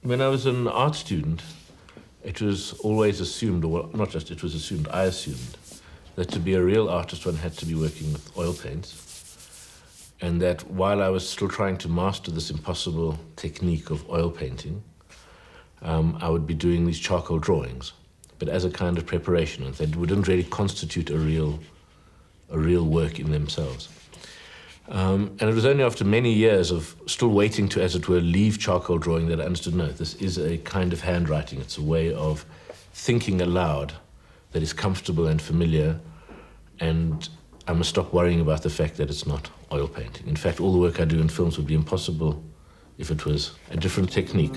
When I was an art student, it was always assumed, or well, not just it was assumed, I assumed, that to be a real artist one had to be working with oil paints, and that while I was still trying to master this impossible technique of oil painting, I would be doing these charcoal drawings, but as a kind of preparation, and they wouldn't really constitute a real work in themselves. And it was only after many years of still waiting to, as it were, leave charcoal drawing that I understood, no, this is a kind of handwriting. It's a way of thinking aloud that is comfortable and familiar, and I must stop worrying about the fact that it's not oil painting. In fact, all the work I do in films would be impossible if it was a different technique.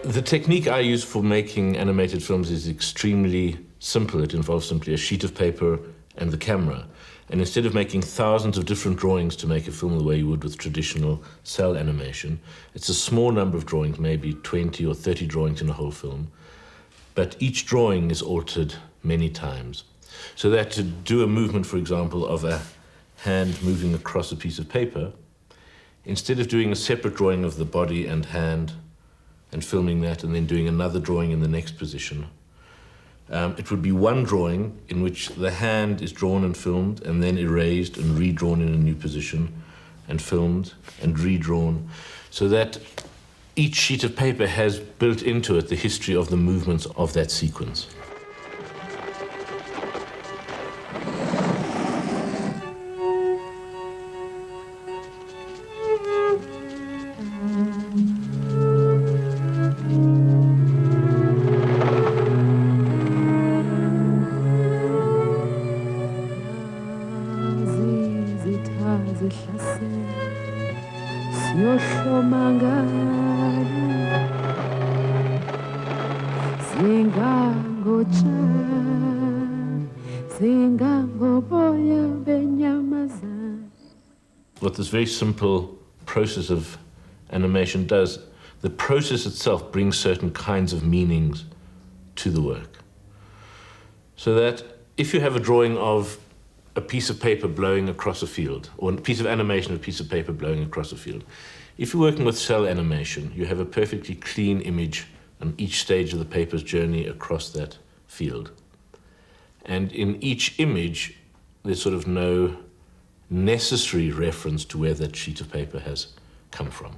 The technique I use for making animated films is extremely simple. It involves simply a sheet of paper and the camera. And instead of making thousands of different drawings to make a film the way you would with traditional cell animation, it's a small number of drawings, maybe 20 or 30 drawings in a whole film. But each drawing is altered many times. So that to do a movement, for example, of a hand moving across a piece of paper, instead of doing a separate drawing of the body and hand and filming that and then doing another drawing in the next position, it would be one drawing in which the hand is drawn and filmed and then erased and redrawn in a new position and filmed and redrawn, so that each sheet of paper has built into it the history of the movements of that sequence. What this very simple process of animation does, the process itself brings certain kinds of meanings to the work. So that if you have a drawing of a piece of paper blowing across a field, or a piece of animation of a piece of paper blowing across a field, if you're working with cell animation, you have a perfectly clean image on each stage of the paper's journey across that field. And in each image, there's sort of no necessary reference to where that sheet of paper has come from.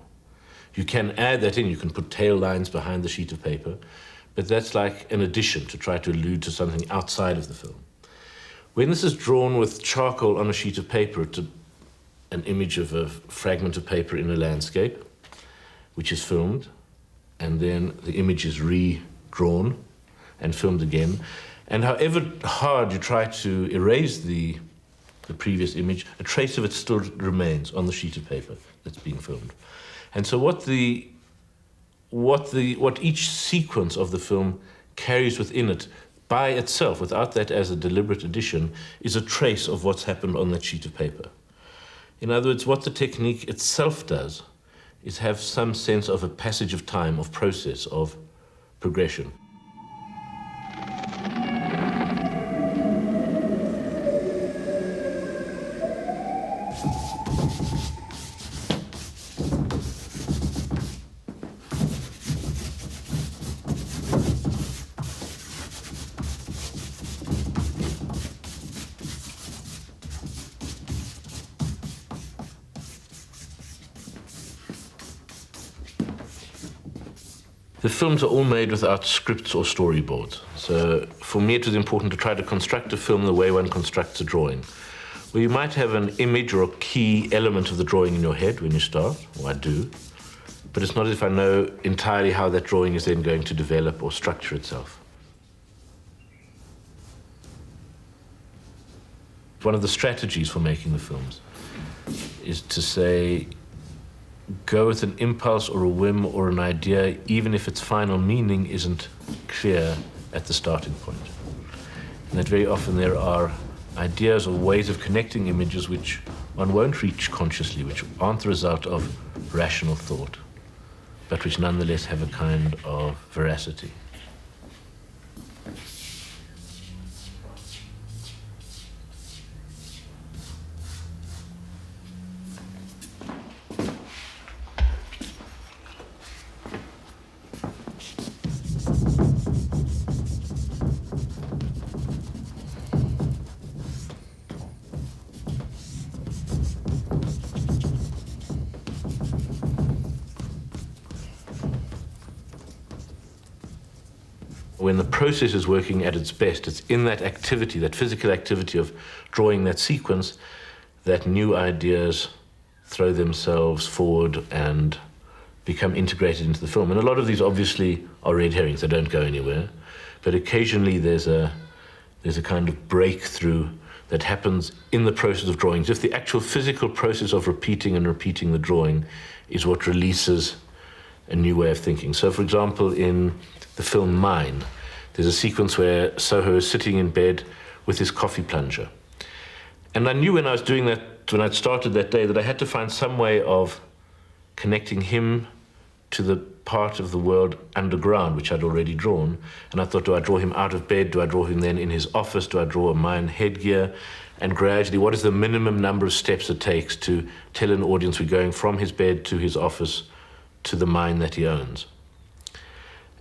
You can add that in, you can put tail lines behind the sheet of paper, but that's like an addition to try to allude to something outside of the film. When this is drawn with charcoal on a sheet of paper, it's an image of a fragment of paper in a landscape, which is filmed, and then the image is redrawn and filmed again. And however hard you try to erase the previous image, a trace of it still remains on the sheet of paper that's being filmed. And so what each sequence of the film carries within it by itself, without that as a deliberate addition, is a trace of what's happened on that sheet of paper. In other words, what the technique itself does is have some sense of a passage of time, of process, of progression. films are all made without scripts or storyboards. So for me it was important to try to construct a film the way one constructs a drawing, where you might have an image or a key element of the drawing in your head when you start, or I do, but it's not as if I know entirely how that drawing is then going to develop or structure itself. One of the strategies for making the films is to say, go with an impulse or a whim or an idea, even if its final meaning isn't clear at the starting point. And that very often there are ideas or ways of connecting images which one won't reach consciously, which aren't the result of rational thought, but which nonetheless have a kind of veracity. When the process is working at its best, it's in that activity, that physical activity of drawing that sequence, that new ideas throw themselves forward and become integrated into the film. And a lot of these obviously are red herrings, they don't go anywhere. But occasionally there's a kind of breakthrough that happens in the process of drawing. Just the actual physical process of repeating and repeating the drawing is what releases a new way of thinking. So for example, in the film Mine, there's a sequence where Soho is sitting in bed with his coffee plunger. And I knew when I was doing that, when I'd started that day, that I had to find some way of connecting him to the part of the world underground, which I'd already drawn. And I thought, do I draw him out of bed? Do I draw him then in his office? Do I draw a mine headgear? And gradually, what is the minimum number of steps it takes to tell an audience we're going from his bed to his office to the mine that he owns?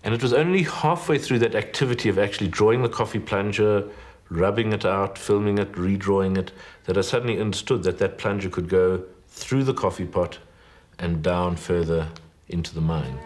And it was only halfway through that activity of actually drawing the coffee plunger, rubbing it out, filming it, redrawing it, that I suddenly understood that that plunger could go through the coffee pot and down further into the mine.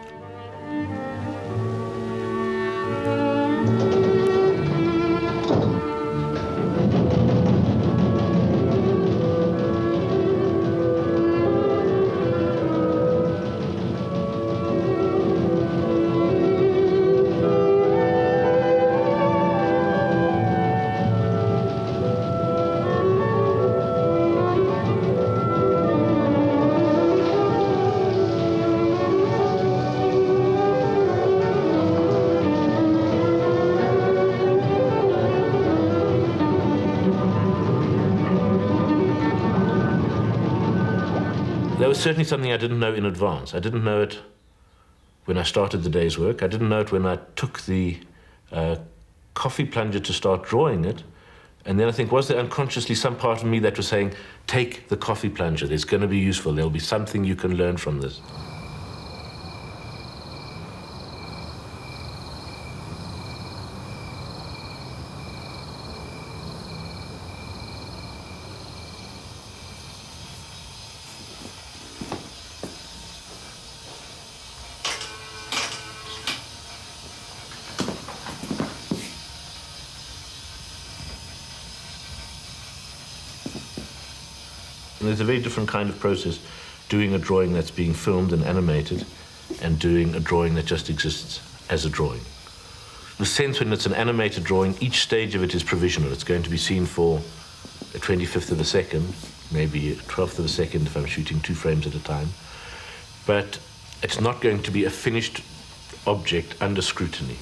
There was certainly something I didn't know in advance. I didn't know it when I started the day's work. I didn't know it when I took the coffee plunger to start drawing it. And then I think, was there unconsciously some part of me that was saying, take the coffee plunger, it's going to be useful, there'll be something you can learn from this. And there's a very different kind of process doing a drawing that's being filmed and animated and doing a drawing that just exists as a drawing. The sense when it's an animated drawing, each stage of it is provisional. It's going to be seen for a 25th of a second, maybe a 12th of a second if I'm shooting 2 frames at a time. But it's not going to be a finished object under scrutiny.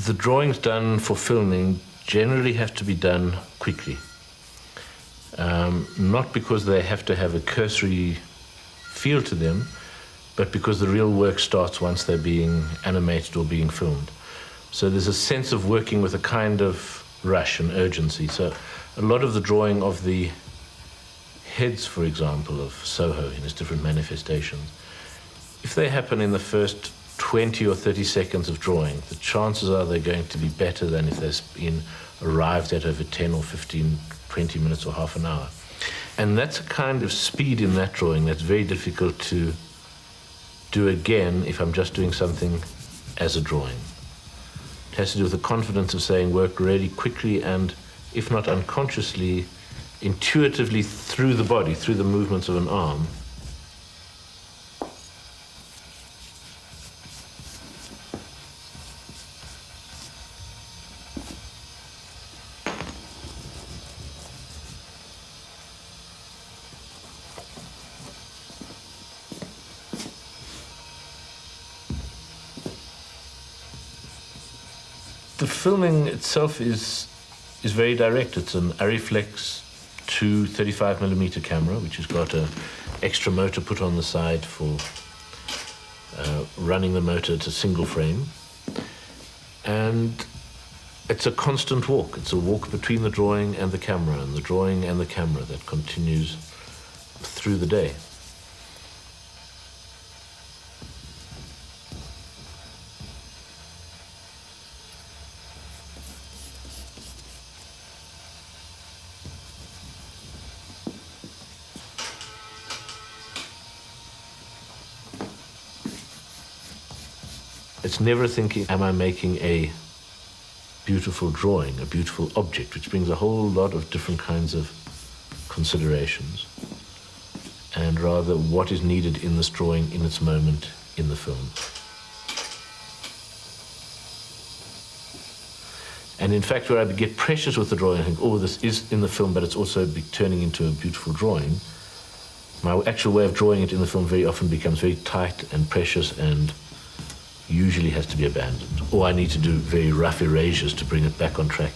The drawings done for filming generally have to be done quickly. Not because they have to have a cursory feel to them, but because the real work starts once they're being animated or being filmed. So there's a sense of working with a kind of rush and urgency. So a lot of the drawing of the heads, for example, of Soho in its different manifestations, if they happen in the first 20 or 30 seconds of drawing, the chances are they're going to be better than if they've been arrived at over 10 or 15, 20 minutes or half an hour. And that's a kind of speed in that drawing that's very difficult to do again if I'm just doing something as a drawing. It has to do with the confidence of saying work really quickly and, if not unconsciously, intuitively through the body, through the movements of an arm. The filming itself is very direct. It's an Arriflex 2 35mm camera, which has got an extra motor put on the side for running the motor to single frame. And it's a constant walk. It's a walk between the drawing and the camera, and the drawing and the camera that continues through the day. It's never thinking, am I making a beautiful drawing, a beautiful object, which brings a whole lot of different kinds of considerations, and rather what is needed in this drawing in its moment in the film. And in fact, where I get precious with the drawing, I think, oh, this is in the film, but it's also turning into a beautiful drawing. My actual way of drawing it in the film very often becomes very tight and precious and usually has to be abandoned, or I need to do very rough erasures to bring it back on track.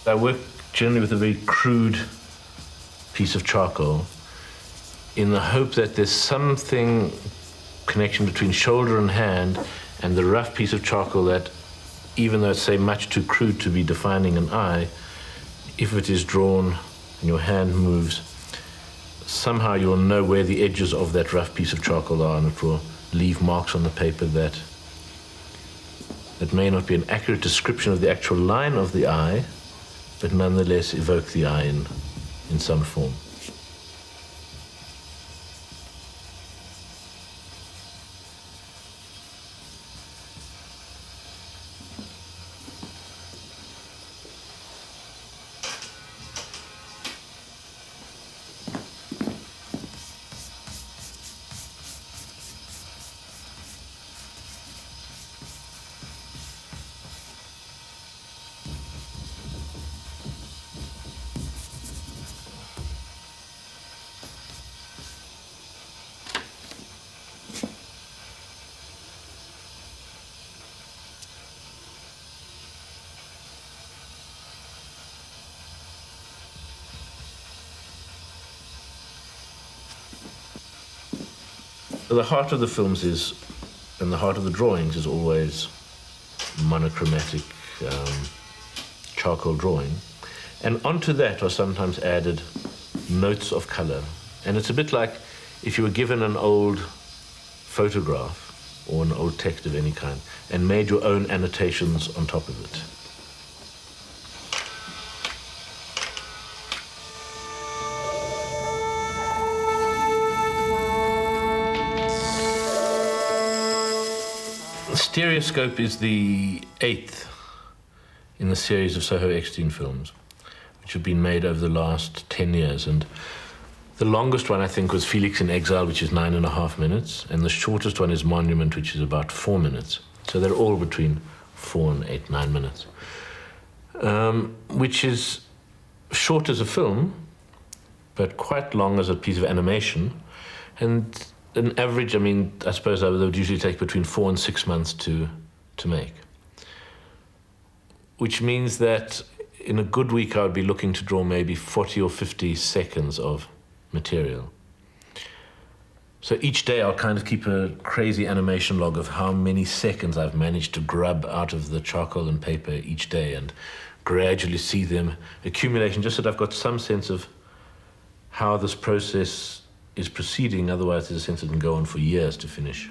I work generally with a very crude piece of charcoal in the hope that there's something connection between shoulder and hand and the rough piece of charcoal that, even though it's, say, much too crude to be defining an eye, if it is drawn and your hand moves, somehow you'll know where the edges of that rough piece of charcoal are, and it will leave marks on the paper that may not be an accurate description of the actual line of the eye, but nonetheless evoke the eye in some form. The heart of the films is, and the heart of the drawings is always monochromatic charcoal drawing. And onto that are sometimes added notes of color. And it's a bit like if you were given an old photograph or an old text of any kind and made your own annotations on top of it. Stereoscope is the 8th in the series of Soho Eckstein films, which have been made over the last 10 years. And the longest one, I think, was Felix in Exile, which is 9.5 minutes, and the shortest one is Monument, which is about 4 minutes. So they're all between 4 and 8, 9 minutes, which is short as a film, but quite long as a piece of animation. And an average, I mean, I suppose they would usually take between 4 and 6 months to make. Which means that in a good week I would be looking to draw maybe 40 or 50 seconds of material. So each day I'll kind of keep a crazy animation log of how many seconds I've managed to grub out of the charcoal and paper each day, and gradually see them accumulating, just so that I've got some sense of how this process is proceeding. Otherwise there's a sense it can go on for years to finish.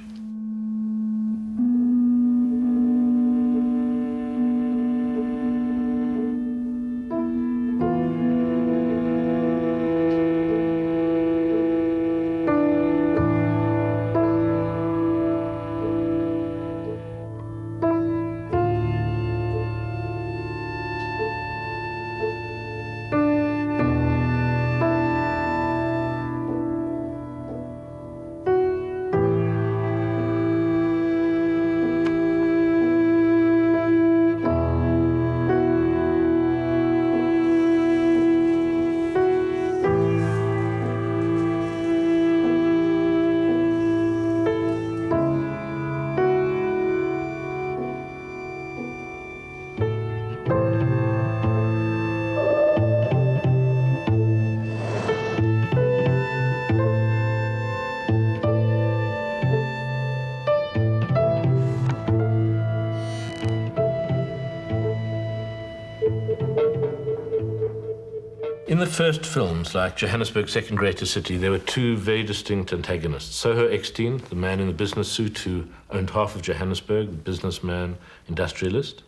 In the first films, like Johannesburg's Second Greatest City, there were two very distinct antagonists. Soho Eckstein, the man in the business suit who owned half of Johannesburg, the businessman, industrialist,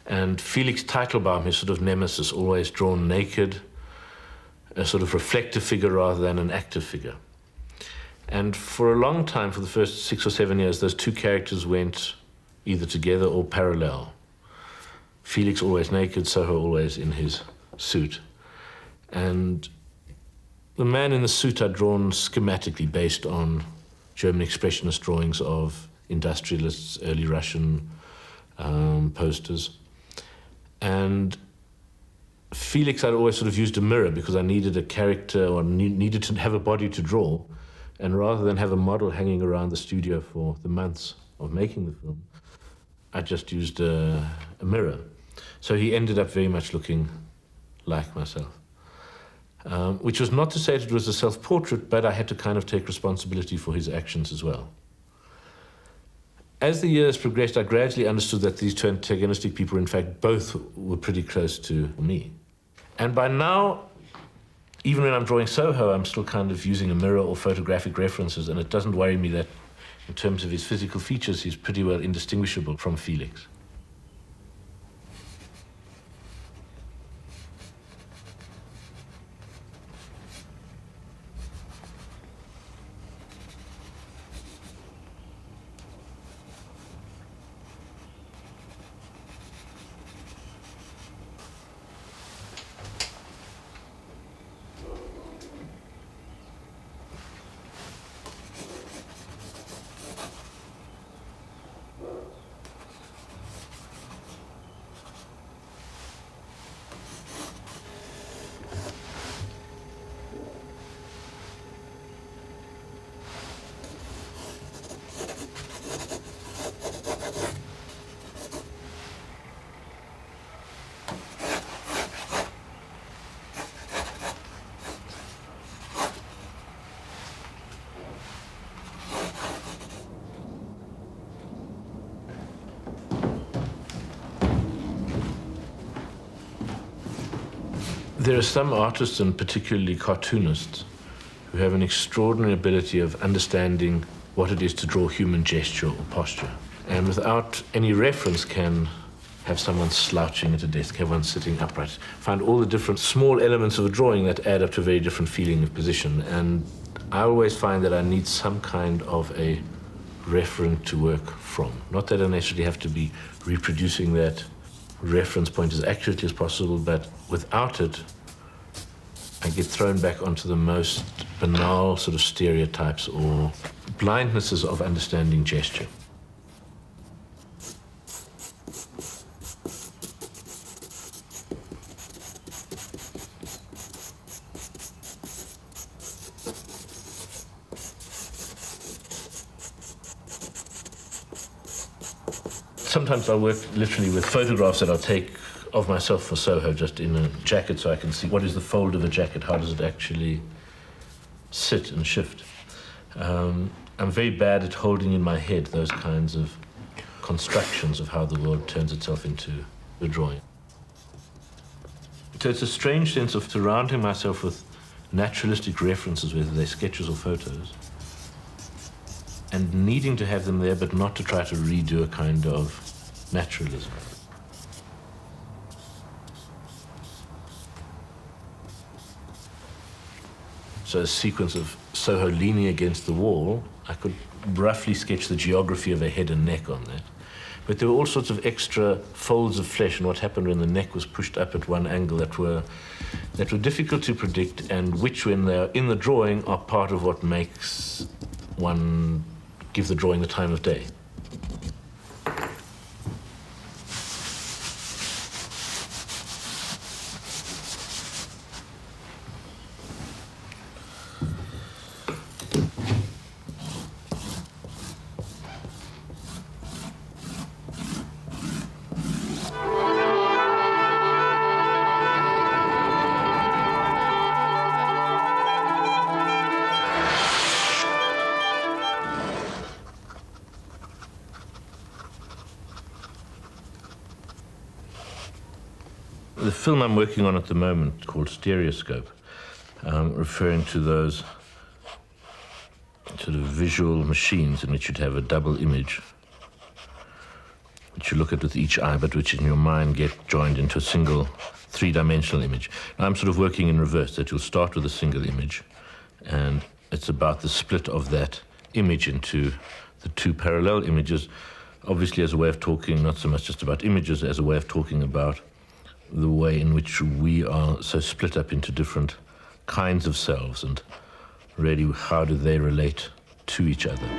and Felix Teitelbaum, his sort of nemesis, always drawn naked, a sort of reflective figure rather than an active figure. And for a long time, for the first 6 or 7 years, those two characters went either together or parallel. Felix always naked, Soho always in his suit. And the man in the suit I'd drawn schematically based on German expressionist drawings of industrialists, early Russian posters. And Felix I'd always sort of used a mirror because I needed a character or needed to have a body to draw. And rather than have a model hanging around the studio for the months of making the film, I just used a mirror. So he ended up very much looking like myself. Which was not to say that it was a self-portrait, but I had to kind of take responsibility for his actions as well. As the years progressed, I gradually understood that these two antagonistic people, in fact, both were pretty close to me. And by now, even when I'm drawing Soho, I'm still kind of using a mirror or photographic references, and it doesn't worry me that in terms of his physical features, he's pretty well indistinguishable from Felix. There are some artists, and particularly cartoonists, who have an extraordinary ability of understanding what it is to draw human gesture or posture, and without any reference can have someone slouching at a desk, have one sitting upright, find all the different small elements of a drawing that add up to a very different feeling of position. And I always find that I need some kind of a referent to work from. Not that I necessarily have to be reproducing that reference point as accurately as possible, but without it, I get thrown back onto the most banal sort of stereotypes or blindnesses of understanding gesture. sometimes I work literally with photographs that I'll take of myself for Soho, just in a jacket, so I can see what is the fold of a jacket, how does it actually sit and shift. I'm very bad at holding in my head those kinds of constructions of how the world turns itself into a drawing. So it's a strange sense of surrounding myself with naturalistic references, whether they're sketches or photos, and needing to have them there, but not to try to redo a kind of naturalism. So a sequence of Soho leaning against the wall, I could roughly sketch the geography of a head and neck on that. But there were all sorts of extra folds of flesh and what happened when the neck was pushed up at one angle that were difficult to predict, and which, when they're in the drawing, are part of what makes one give the drawing the time of day. The film I'm working on at the moment, called Stereoscope, referring to those sort of visual machines in which you'd have a double image, which you look at with each eye, but which in your mind get joined into a single three-dimensional image. Now, I'm sort of working in reverse, that you'll start with a single image, and it's about the split of that image into the two parallel images, obviously as a way of talking, not so much just about images, as a way of talking about the way in which we are so split up into different kinds of selves, and really how do they relate to each other.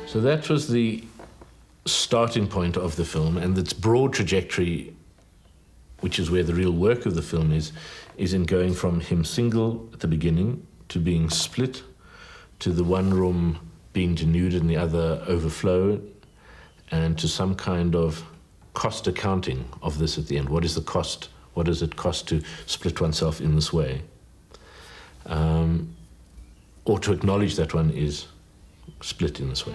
So that was the starting point of the film, and its broad trajectory, which is where the real work of the film is in going from him single at the beginning to being split, to the one room being denuded and the other overflow, and to some kind of cost accounting of this at the end. What is the cost? What does it cost to split oneself in this way? Or to acknowledge that one is split in this way.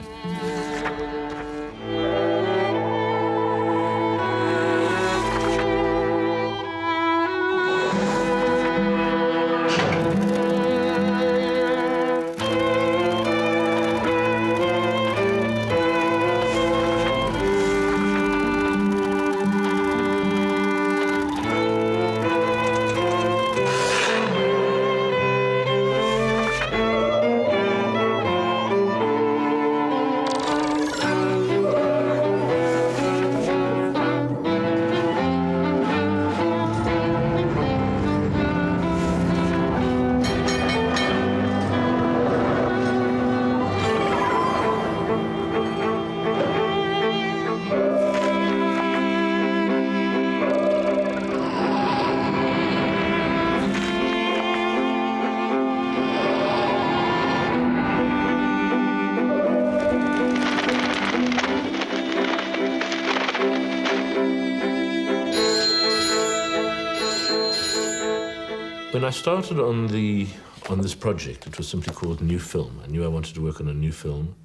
When I started on this project, it was simply called New Film. I knew I wanted to work on a new film,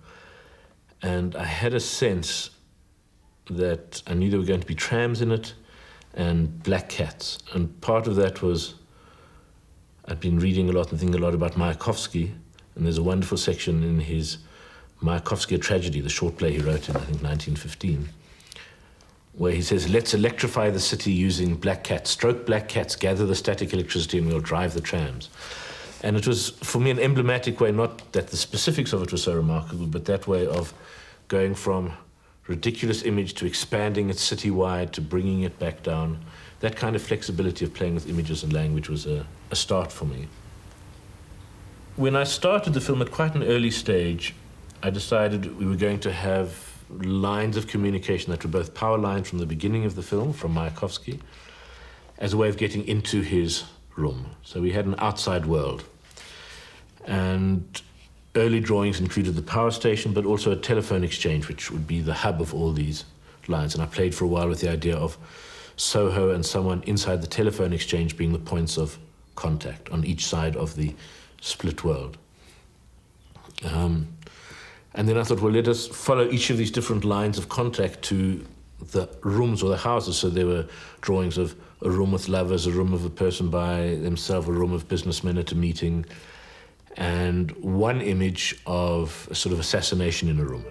and I had a sense that I knew there were going to be trams in it and black cats. And part of that was I'd been reading a lot and thinking a lot about Mayakovsky, and there's a wonderful section in his Mayakovsky, A Tragedy, the short play he wrote in, I think, 1915, where he says, let's electrify the city using black cats. Stroke black cats, gather the static electricity, and we'll drive the trams. And it was, for me, an emblematic way, not that the specifics of it were so remarkable, but that way of going from ridiculous image to expanding it citywide to bringing it back down. That kind of flexibility of playing with images and language was a start for me. When I started the film at quite an early stage, I decided we were going to have lines of communication that were both power lines from the beginning of the film, from Mayakovsky, as a way of getting into his room. So we had an outside world. And early drawings included the power station, but also a telephone exchange, which would be the hub of all these lines. And I played for a while with the idea of Soho and someone inside the telephone exchange being the points of contact on each side of the split world. And then I thought, well, let us follow each of these different lines of contact to the rooms or the houses. So there were drawings of a room with lovers, a room of a person by themselves, a room of businessmen at a meeting, and one image of a sort of assassination in a room.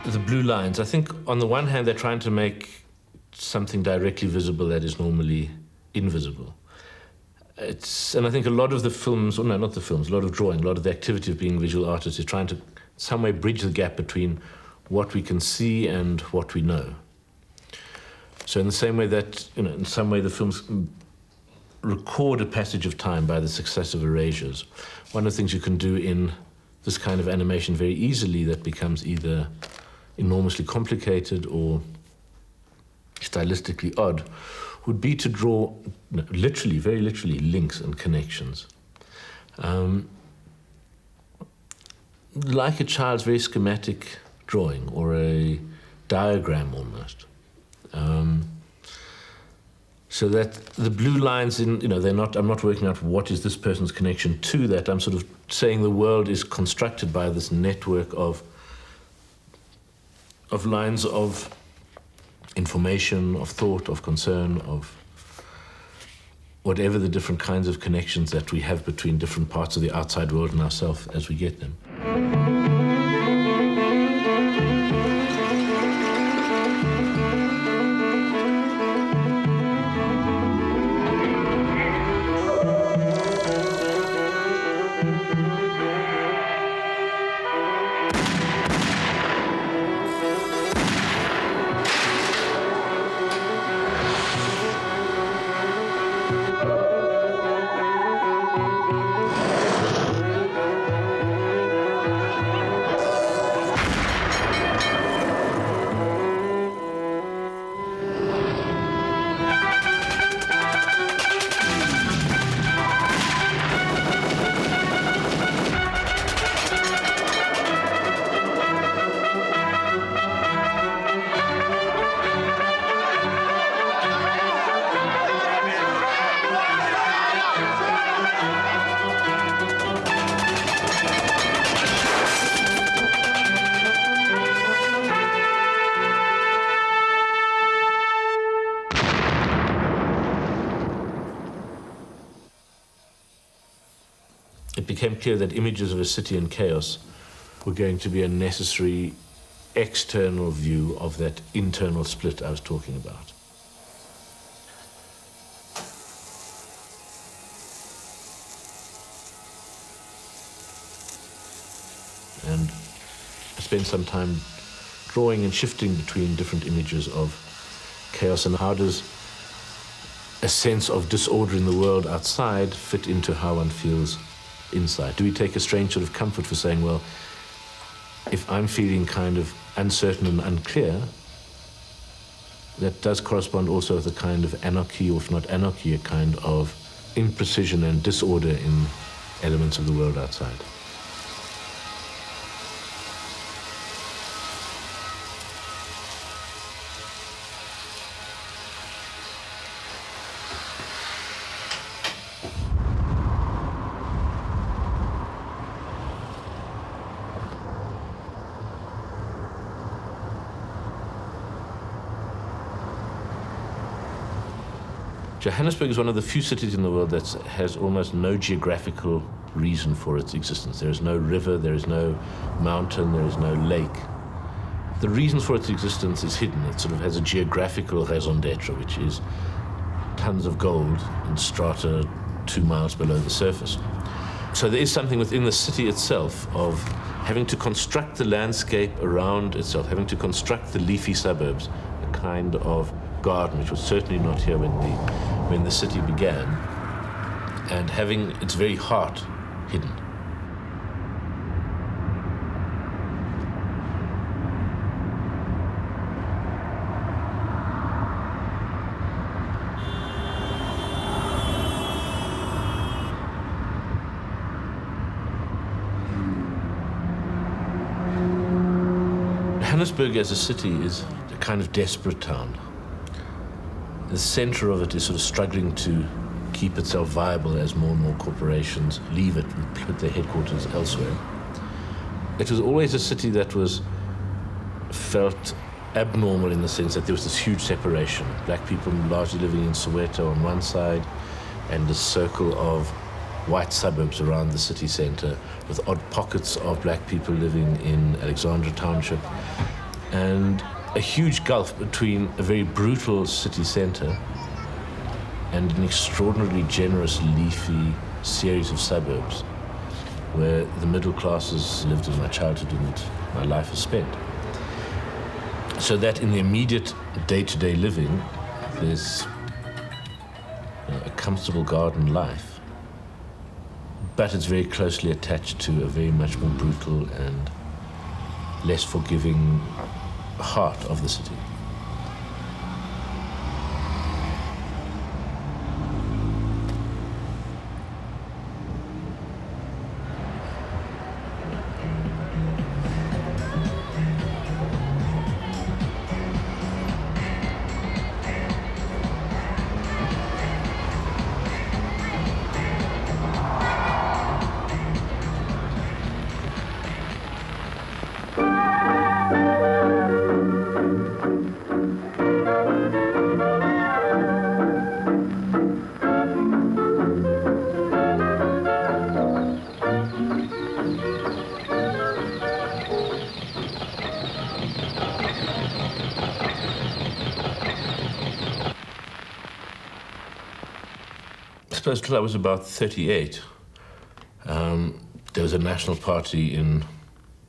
The blue lines, I think on the one hand they're trying to make something directly visible that is normally invisible. And I think a lot of the films, or no, not the films, a lot of drawing, a lot of the activity of being visual artists is trying to some way bridge the gap between what we can see and what we know. So in the same way that, in some way the films record a passage of time by the successive erasures, one of the things you can do in this kind of animation very easily that becomes either enormously complicated or stylistically odd would be to draw literally, very literally, links and connections. Like a child's very schematic drawing or a diagram almost. So that the blue lines I'm not working out what is this person's connection to that. I'm sort of saying the world is constructed by this network of lines of information, of thought, of concern, of whatever the different kinds of connections that we have between different parts of the outside world and ourselves as we get them. It became clear that images of a city in chaos were going to be a necessary external view of that internal split I was talking about. And I spent some time drawing and shifting between different images of chaos and how does a sense of disorder in the world outside fit into how one feels inside? Do we take a strange sort of comfort for saying, well, if I'm feeling kind of uncertain and unclear, that does correspond also with a kind of anarchy, or if not anarchy, a kind of imprecision and disorder in elements of the world outside. Johannesburg is one of the few cities in the world that has almost no geographical reason for its existence. There is no river, there is no mountain, there is no lake. The reason for its existence is hidden. It sort of has a geographical raison d'etre, which is tons of gold in strata 2 miles below the surface. So there is something within the city itself of having to construct the landscape around itself, having to construct the leafy suburbs, a kind of garden, which was certainly not here when the city began, and having its very heart hidden. Johannesburg as a city is a kind of desperate town. The center of it is sort of struggling to keep itself viable as more and more corporations leave it and put their headquarters elsewhere. It was always a city that felt abnormal in the sense that there was this huge separation. Black people largely living in Soweto on one side, and a circle of white suburbs around the city center, with odd pockets of black people living in Alexandra Township, and a huge gulf between a very brutal city center and an extraordinarily generous, leafy series of suburbs where the middle classes lived in my childhood and my life is spent. So that in the immediate day-to-day living, there's a comfortable garden life, but it's very closely attached to a very much more brutal and less forgiving heart of the city. I suppose till I was about 38, there was a national party in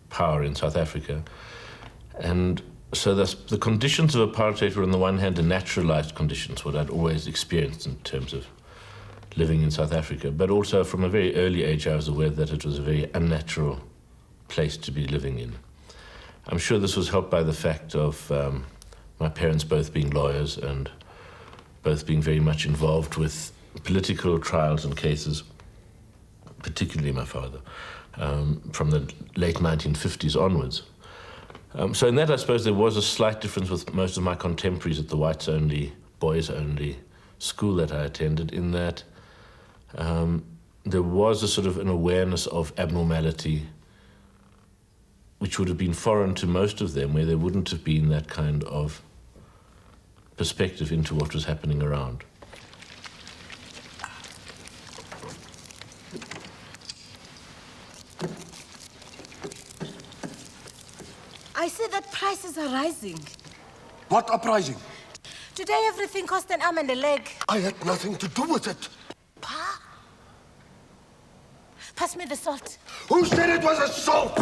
power in South Africa. And so the conditions of apartheid were on the one hand the naturalized conditions, what I'd always experienced in terms of living in South Africa. But also from a very early age I was aware that it was a very unnatural place to be living in. I'm sure this was helped by the fact of my parents both being lawyers and both being very much involved with political trials and cases, particularly my father, from the late 1950s onwards. So in that, I suppose there was a slight difference with most of my contemporaries at the whites-only, boys-only school that I attended, in that there was a sort of an awareness of abnormality which would have been foreign to most of them, where there wouldn't have been that kind of perspective into what was happening around. I see that prices are rising. What uprising? Today everything cost an arm and a leg. I had nothing to do with it. Pa? Pass me the salt. Who said it was assault?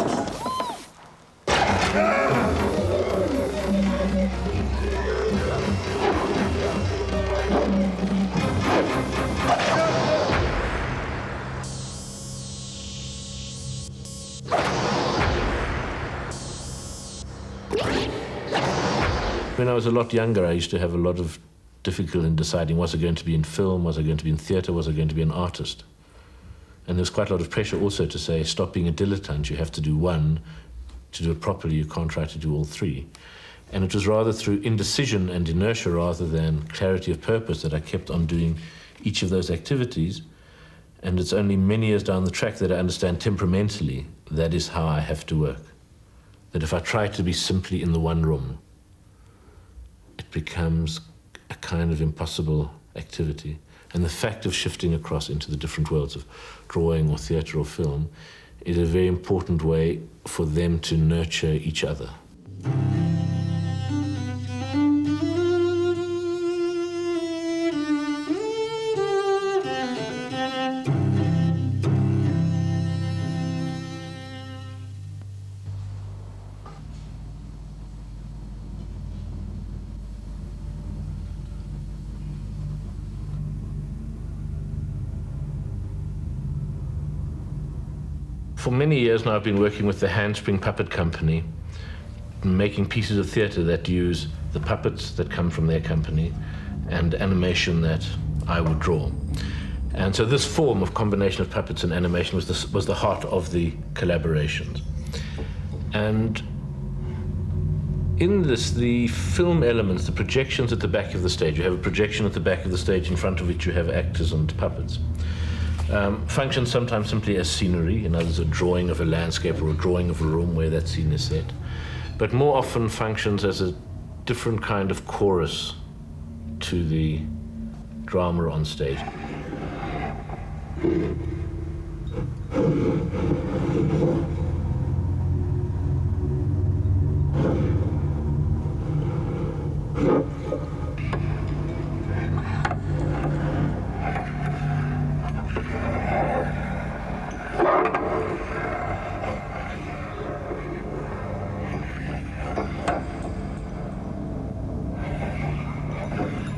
When I was a lot younger, I used to have a lot of difficulty in deciding, was I going to be in film, was I going to be in theatre, was I going to be an artist? And there's quite a lot of pressure also to say, stop being a dilettante, you have to do one. To do it properly, you can't try to do all three. And it was rather through indecision and inertia rather than clarity of purpose that I kept on doing each of those activities. And it's only many years down the track that I understand temperamentally that is how I have to work. That if I try to be simply in the one room, it becomes a kind of impossible activity. And the fact of shifting across into the different worlds of drawing or theatre or film is a very important way for them to nurture each other. For many years now, I've been working with the Handspring Puppet Company, making pieces of theatre that use the puppets that come from their company and animation that I would draw. And so this form of combination of puppets and animation was the heart of the collaborations. And in this, the film elements, the projections at the back of the stage, you have a projection at the back of the stage in front of which you have actors and puppets. Function sometimes simply as scenery, in other words, a drawing of a landscape or a drawing of a room where that scene is set, but more often functions as a different kind of chorus to the drama on stage.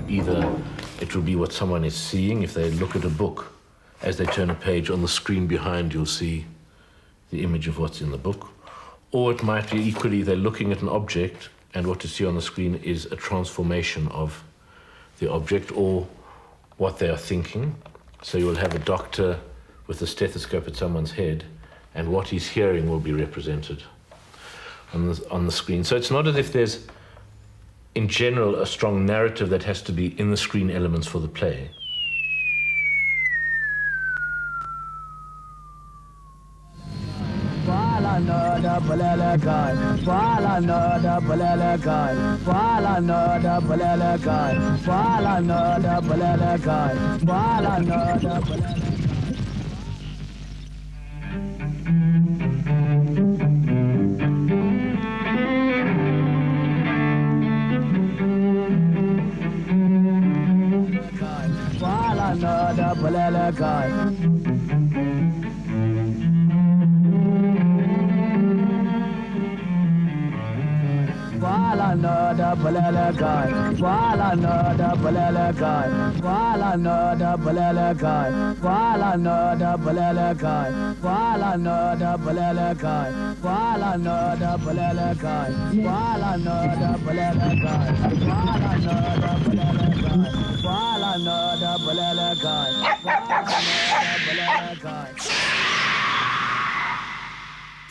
Either it will be what someone is seeing. If they look at a book, as they turn a page on the screen behind, you'll see the image of what's in the book. Or it might be equally, they're looking at an object and what you see on the screen is a transformation of the object or what they are thinking. So you'll have a doctor with a stethoscope at someone's head and what he's hearing will be represented on the screen. So it's not as if there's in general, a strong narrative that has to be in the screen elements for the play.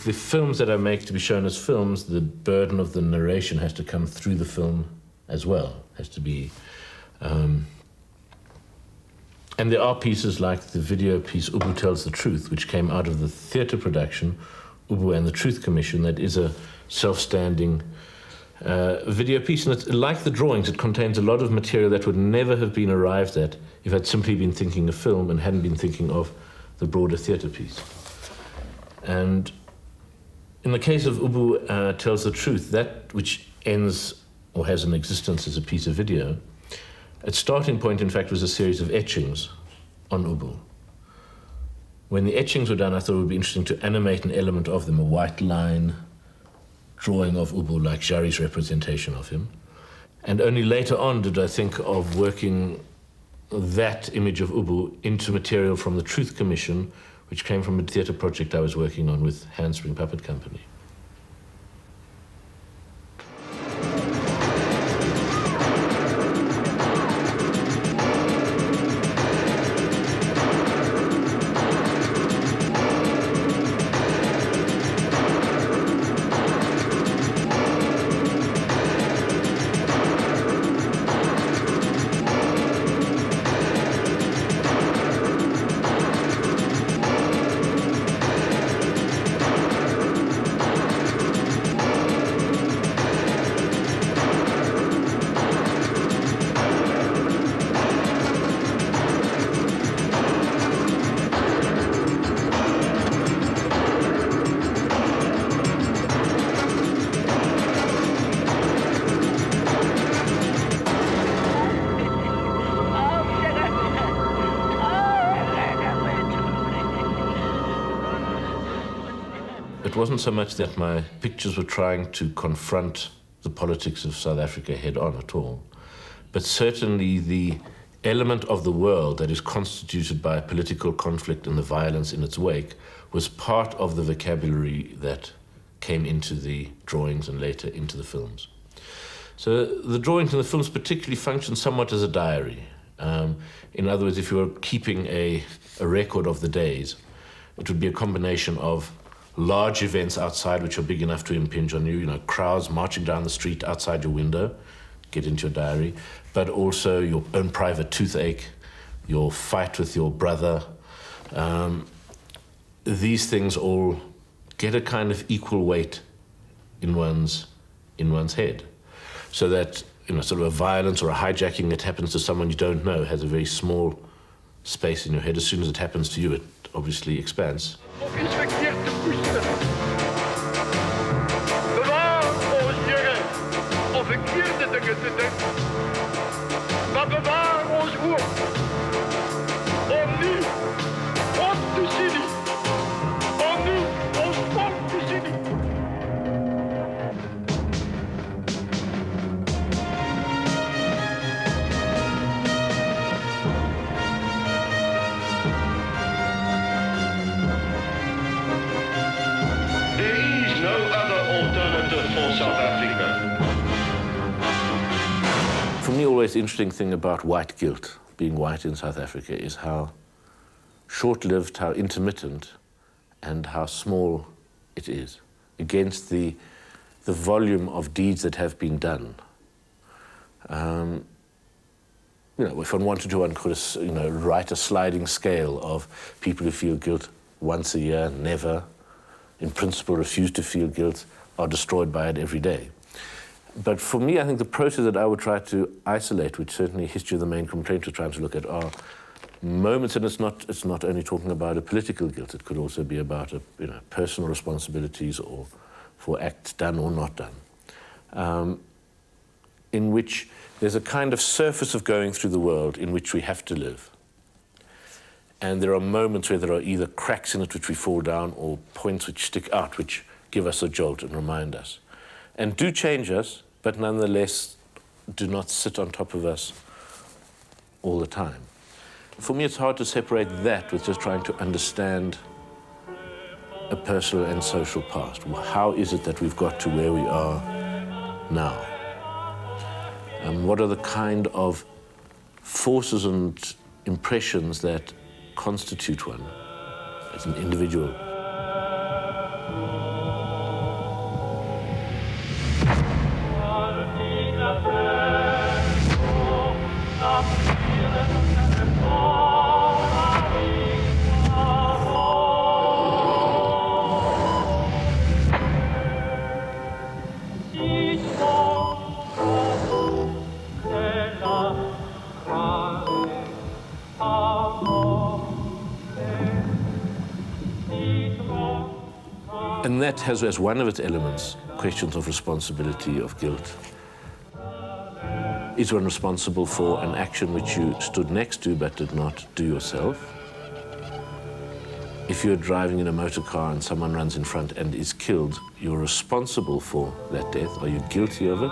The films that I make to be shown as films, the burden of the narration has to come through the film as well. Has to be, and there are pieces like the video piece Ubu Tells the Truth, which came out of the theatre production, Ubu and the Truth Commission, that is a self-standing video piece. And it's like the drawings, it contains a lot of material that would never have been arrived at if I'd simply been thinking of film and hadn't been thinking of the broader theatre piece. And in the case of Ubu Tells the Truth, that which ends or has an existence as a piece of video, its starting point, in fact, was a series of etchings on Ubu. When the etchings were done, I thought it would be interesting to animate an element of them, a white line drawing of Ubu, like Jari's representation of him. And only later on did I think of working that image of Ubu into material from the Truth Commission, which came from a theatre project I was working on with Handspring Puppet Company. it wasn't so much that my pictures were trying to confront the politics of South Africa head on at all, but certainly the element of the world that is constituted by political conflict and the violence in its wake was part of the vocabulary that came into the drawings and later into the films. So the drawings and the films particularly function somewhat as a diary. In other words, if you were keeping a record of the days, it would be a combination of large events outside which are big enough to impinge on you, crowds marching down the street outside your window, get into your diary, but also your own private toothache, your fight with your brother. These things all get a kind of equal weight in one's head. So that, sort of a violence or a hijacking that happens to someone you don't know has a very small space in your head. As soon as it happens to you, it obviously expands. For me, always the interesting thing about white guilt, being white in South Africa, is how short-lived, how intermittent, and how small it is against the volume of deeds that have been done. If one wanted to, one could, write a sliding scale of people who feel guilt once a year, never, in principle refuse to feel guilt, are destroyed by it every day. But for me, I think the process that I would try to isolate, which certainly History of the Main Complaint was trying to look at, are moments, and it's not only talking about a political guilt, it could also be about personal responsibilities or for acts done or not done, in which there's a kind of surface of going through the world in which we have to live. And there are moments where there are either cracks in it which we fall down or points which stick out, which give us a jolt and remind us. And do change us, but nonetheless do not sit on top of us all the time. For me, it's hard to separate that with just trying to understand a personal and social past. How is it that we've got to where we are now? And what are the kind of forces and impressions that constitute one as an individual? And that has as one of its elements questions of responsibility, of guilt. Is one responsible for an action which you stood next to but did not do yourself? If you're driving in a motor car and someone runs in front and is killed, you're responsible for that death. Are you guilty of it?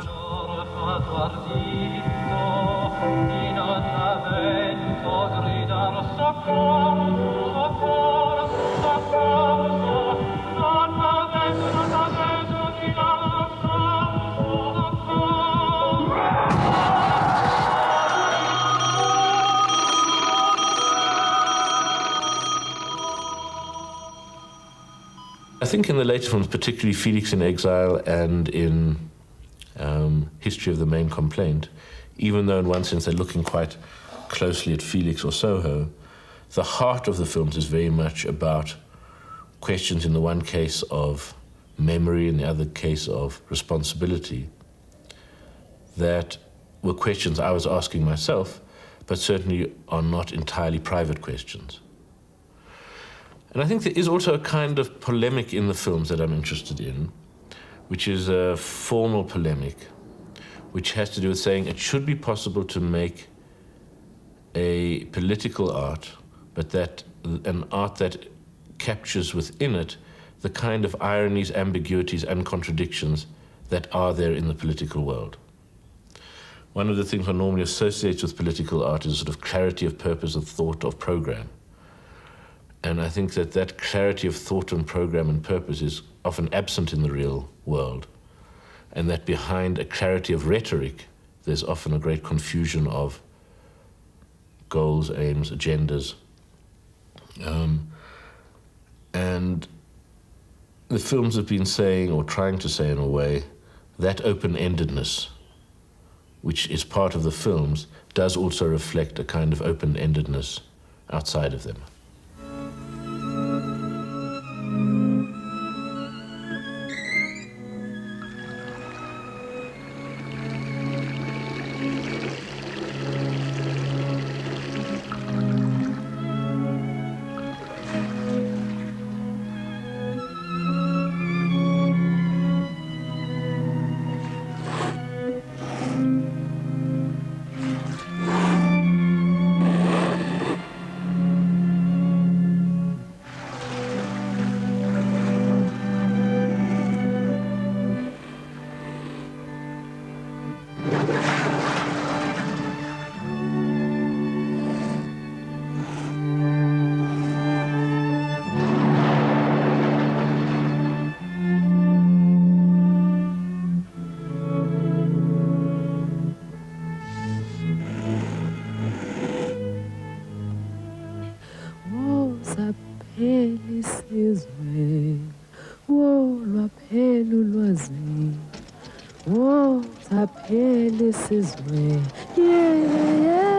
I think in the later films, particularly Felix in Exile and in History of the Main Complaint, even though in one sense they're looking quite closely at Felix or Soho, the heart of the films is very much about questions, in the one case of memory, in the other case of responsibility, that were questions I was asking myself, but certainly are not entirely private questions. And I think there is also a kind of polemic in the films that I'm interested in, which is a formal polemic, which has to do with saying it should be possible to make a political art, but that an art that captures within it the kind of ironies, ambiguities, and contradictions that are there in the political world. One of the things one normally associates with political art is a sort of clarity of purpose, of thought, of program. And I think that that clarity of thought and program and purpose is often absent in the real world. And that behind a clarity of rhetoric, there's often a great confusion of goals, aims, agendas. And the films have been saying, or trying to say in a way, that open-endedness, which is part of the films, does also reflect a kind of open-endedness outside of them. Sizwe, yeah, yeah, yeah.